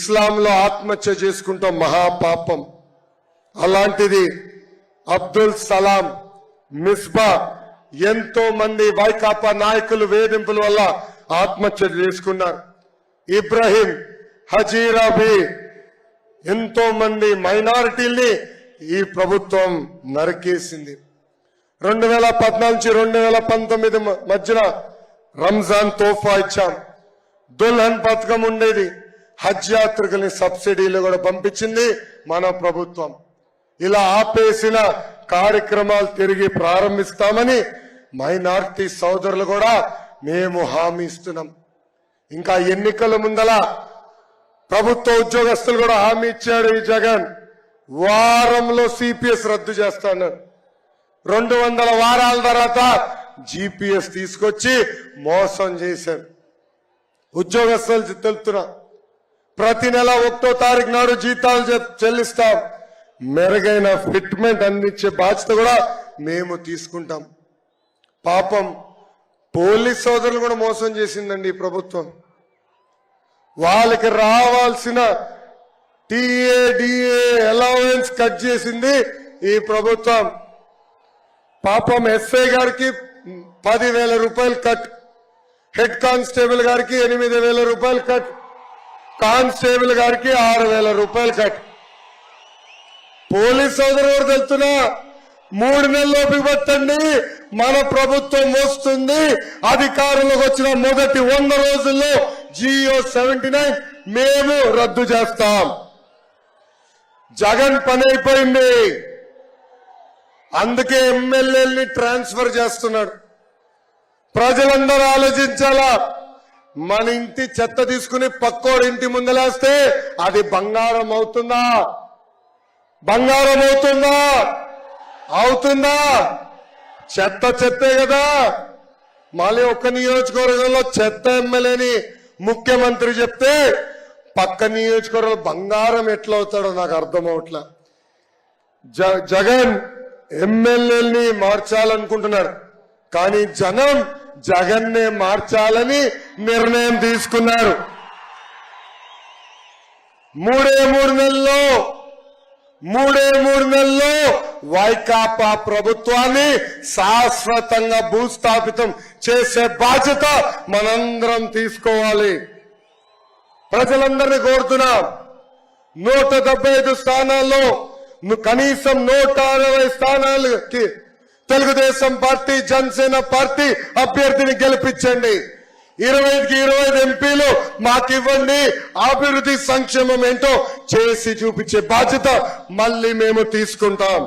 ఇస్లాంలో ఆత్మహత్య చేసుకుంటాం మహాపాపం. అలాంటిది అబ్దుల్ సలాం, మిస్బా ఎంతో మంది వైకాపా నాయకులు వేధింపుల వల్ల ఆత్మహత్య చేసుకున్నారు. ఇబ్రాహిం, హజీరాబీ ఎంతో మంది మైనారిటీల్ని ఈ ప్రభుత్వం నరికేసింది. 2014 నుంచి 2019 మధ్యన రంజాన్ తోఫా ఇచ్చాం. దుల్హన్ పథకం ఉండేది. హజ్ యాత్రికుల్ని సబ్సిడీలు కూడా పంపించింది మన ప్రభుత్వం. ఇలా ఆపేసిన కార్యక్రమాలు తిరిగి ప్రారంభిస్తామని మైనారిటీ సోదరులు కూడా మేము హామీ ఇస్తున్నాం. ఇంకా ఎన్నికల ముందల ప్రభుత్వ ఉద్యోగస్తులు కూడా హామీ ఇచ్చాడు ఈ జగన్. వారంలో సిపిఎస్ రద్దు చేస్తాను. 200 వారాల తర్వాత జిపిఎస్ తీసుకొచ్చి మోసం చేశారు. ఉద్యోగస్తులు తెలుపుతున్నా, ప్రతి నెల 1వ తారీఖు నాడు జీతాలు చెల్లిస్తాం. మెరుగైన ఫిట్మెంట్ అందించే బాధ్యత కూడా మేము తీసుకుంటాం. పాపం పోలీస్ సోదరులు కూడా మోసం చేసిందండి ఈ ప్రభుత్వం. వాళ్ళకి రావాల్సిన టీఏ, డిఏ అలవెన్స్ కట్ చేసింది ఈ ప్రభుత్వం. పాపం ఎస్ఐ గారికి 10,000 రూపాయలు కట్, హెడ్ కానిస్టేబుల్ గారికి 8,000 రూపాయలు కట్, కానిస్టేబుల్ గారికి 6,000 రూపాయలు కట్. పోలీస్ సోదరు కూడా తెలుస్తున్నా, 3 నెలల్లోపు పట్టండి, మన ప్రభుత్వం వస్తుంది. అధికారంలోకి వచ్చిన మొదటి 100 రోజుల్లో జియో 79 మేము రద్దు చేస్తాం. జగన్ పని అయిపోయింది. అందుకే ఎమ్మెల్యేల్ని ట్రాన్స్ఫర్ చేస్తున్నాడు. ప్రజలందరూ ఆలోచించాలా. మన ఇంటి చెత్త తీసుకుని పక్కోడి ఇంటి ముందలేస్తే అది బంగారం అవుతుందా? బంగారం అవుతుందా? అవుతుందా? చెత్త చెత్తే కదా. మళ్ళీ ఒక్క నియోజకవర్గంలో చెత్త ఎమ్మెల్యేని ముఖ్యమంత్రి చెప్తే పక్క నియోజకవర్గంలో బంగారం ఎట్లా అవుతాడో నాకు అర్థం అవట్లా. జగన్ ఎమ్మెల్యేల్ని మార్చాలనుకుంటున్నాడు, కానీ జనం జగన్నే మార్చాలని నిర్ణయం తీసుకున్నారు. 3 నెలల్లో వైకాపా ప్రభుత్వాన్ని శాశ్వతంగా భూస్థాపితం చేసే బాధ్యత మనందరం తీసుకోవాలి. ప్రజలందరినీ కోరుతున్నాం, 175 స్థానాల్లో కనీసం 160 స్థానాలకి తెలుగుదేశం పార్టీ, జనసేన పార్టీ అభ్యర్థిని గెలిపించండి. 25కి 25 ఎంపీలు మాకివ్వండి. అభివృద్ధి సంక్షేమం ఏంటో చేసి చూపించే బాధ్యత మళ్ళీ మేము తీసుకుంటాం.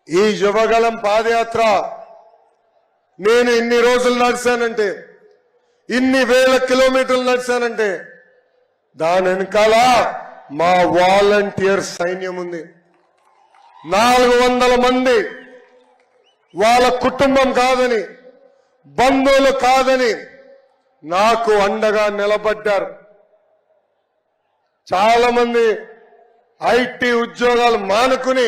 ఈ యువగలం పాదయాత్ర నేను ఇన్ని రోజులు నడిచానంటే, ఇన్ని వేల కిలోమీటర్లు నడిచానంటే దాని వెనకాల మా వాలంటీర్ సైన్యం ఉంది. 400 మంది వాళ్ళ కుటుంబం కాదని, బంధువులు కాదని నాకు అండగా నిలబడ్డారు. చాలా మంది ఐటీ ఉద్యోగాలు మానుకుని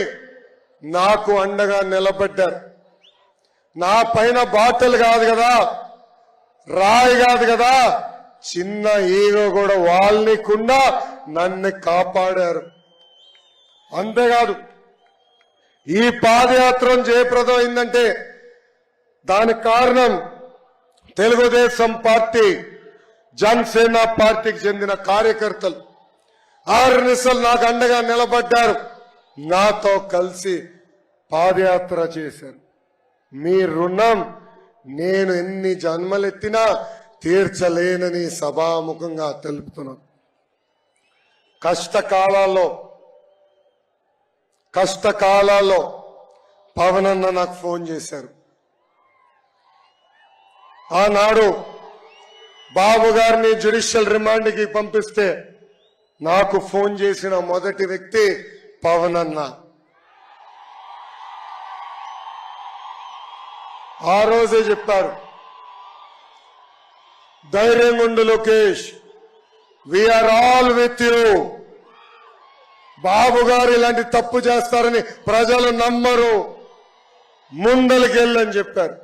నాకు అండగా నిలబడ్డారు. నా పైన బాటలు కాదు కదా, రాయి కాదు కదా, చిన్న ఈగో కూడా వాళ్ళనికుండా నన్ను కాపాడారు. అంతేకాదు, ఈ పాదయాత్ర జయప్రదం అయిందంటే దానికి కారణం తెలుగుదేశం పార్టీ, జనసేన పార్టీకి చెందిన కార్యకర్తలు 6 నిమిషాలు నాకు అండగా నిలబడ్డారు. నాతో కలిసి పాదయాత్ర చేశారు. మీ రుణం నేను ఎన్ని జన్మలెత్తినా తీర్చలేనని సభాముఖంగా తెలుపుతున్నాను. కష్టకాలాల్లో పవన్ అన్న నాకు ఫోన్ చేశారు. ఆనాడు బాబు గారిని జ్యుడిషియల్ రిమాండ్కి పంపిస్తే నాకు ఫోన్ చేసిన మొదటి వ్యక్తి పవన్ అన్న. ఆ రోజే చెప్పారు, ధైర్యంగా ఉండు Lokesh, we're all with you. Babu గారు ఇలాంటి తప్పు చేస్తారని ప్రజలు నమ్మరు, ముందలకెళ్ళని చెప్పారు.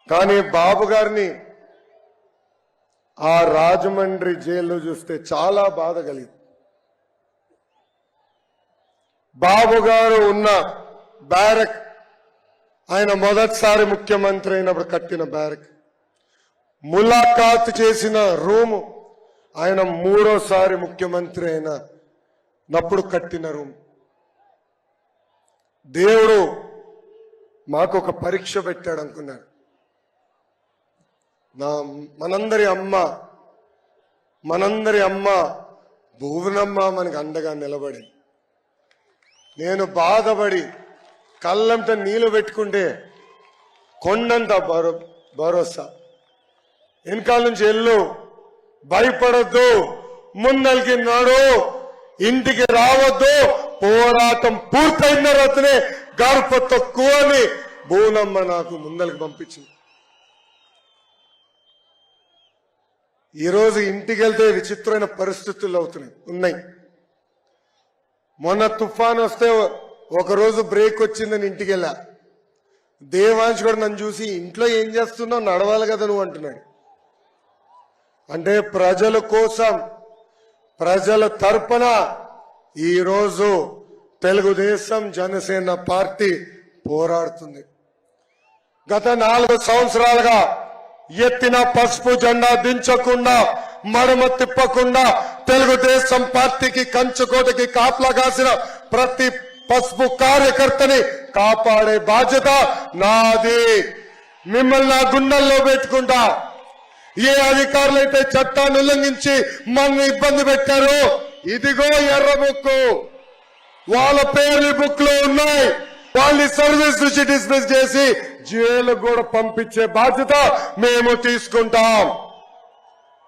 కానీ బాబు గారిని ఆ రాజమండ్రి జైల్లో చూస్తే చాలా బాధ కలిగింది. బాబు గారు ఉన్న బ్యారక్, ఆయన మొదటిసారి ముఖ్యమంత్రి అయినప్పుడు కట్టిన బ్యారక్, ములాఖాత్ చేసిన రూము ఆయన మూడోసారి ముఖ్యమంత్రి అయినప్పుడు కట్టిన రూమ్. దేవుడు మాకు ఒక పరీక్ష పెట్టాడు అనుకున్నాడు. మనందరి అమ్మ భువనమ్మ మనకు అండగా నిలబడి, నేను బాధపడి కళ్ళంట నీళ్లు పెట్టుకుంటే కొండంత భరోసా, వెనకాల నుంచి ఎల్లు, భయపడద్దు, ముందలికి నాడు, ఇంటికి రావద్దు, పోరాటం పూర్తయిన తర్వాతనే గడప తక్కువ అని భువనమ్మ నాకు ముందలికి పంపించింది. ఈరోజు ఇంటికి వెళ్తే విచిత్రమైన పరిస్థితులు ఉన్నాయి. మొన్న తుఫాన్ వస్తే ఒకరోజు బ్రేక్ వచ్చిందని ఇంటికి వెళ్ళా. దేవాంశ్ కూడా నన్ను చూసి ఇంట్లో ఏం చేస్తున్నావు, నడవాలి కదా నువ్వు అంటున్నాడు. అంటే ప్రజల కోసం, ప్రజల తరపున ఈరోజు తెలుగుదేశం జనసేన పార్టీ పోరాడుతుంది. గత 4 సంవత్సరాలుగా ఎత్తిన పసుపు జెండా దించకుండా, మడమ తిప్పకుండా తెలుగుదేశం పార్టీకి కంచుకోటకి కాపలా కాసిన ప్రతి పసుపు కార్యకర్తని కాపాడే బాధ్యత నాది. మిమ్మల్ని నా గుండెల్లో పెట్టుకుంటా. ఏ అధికారులైతే చట్టాన్ని ఉల్లంఘించి మనల్ని ఇబ్బంది పెట్టారో, ఇదిగో ఎర్ర బుక్కు, వాళ్ళ పేర్లు బుక్ లో ఉన్నాయి. వాళ్ళని సర్వీస్ నుంచి డిస్మిస్ చేసి జైలు కూడా పంపించే బాధ్యత మేము తీసుకుంటాం.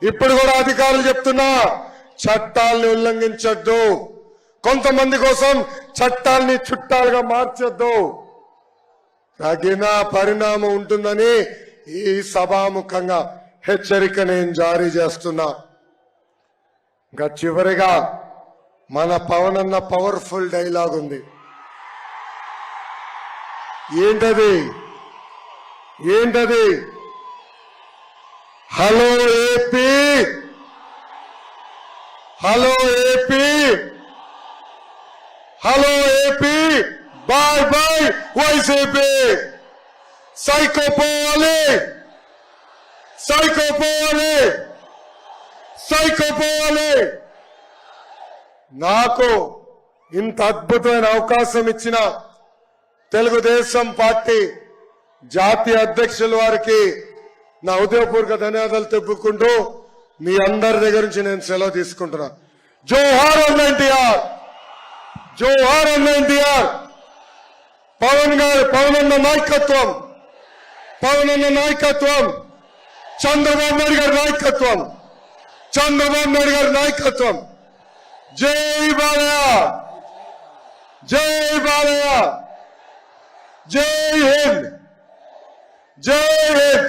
ఇప్పుడు కూడా అధికారులు చెప్తున్నా, చట్టాల్ని ఉల్లంఘించొద్దు, కొంతమంది కోసం చట్టాల్ని చుట్టాలుగా మార్చొద్దు. తగిన పరిణామం ఉంటుందని ఈ సభాముఖంగా హెచ్చరిక నేను జారీ చేస్తున్నా. ఇంకా చివరిగా మన పవన్ అన్న పవర్ఫుల్ డైలాగ్ ఉంది. ఏంటది? Hello AP, hello AP, hello AP, bye bye YCP. Psycho పోవాలి, సైకో పోవాలి, సైకో పోవాలి. నాకు ఇంత అద్భుతమైన అవకాశం ఇచ్చిన తెలుగుదేశం పార్టీ జాతీయ అధ్యక్షుల వారికి నా హృదయపూర్వక ధన్యవాదాలు తెలుపుకుంటూ మీ అందరి దగ్గర నుంచి నేను సెలవు తీసుకుంటున్నా. జోహార్ అన్న ఎన్టీఆర్, జోహార్ అన్న ఎన్టీఆర్. పవన్ అన్న నాయకత్వం, పవన్ అన్న నాయకత్వం, చంద్రబాబు నాయుడు గారి నాయకత్వం, చంద్రబాబు నాయుడు గారి నాయకత్వం. జై బాలయ్య, జై బాలయ్య, జై హింద్, జై హింద్.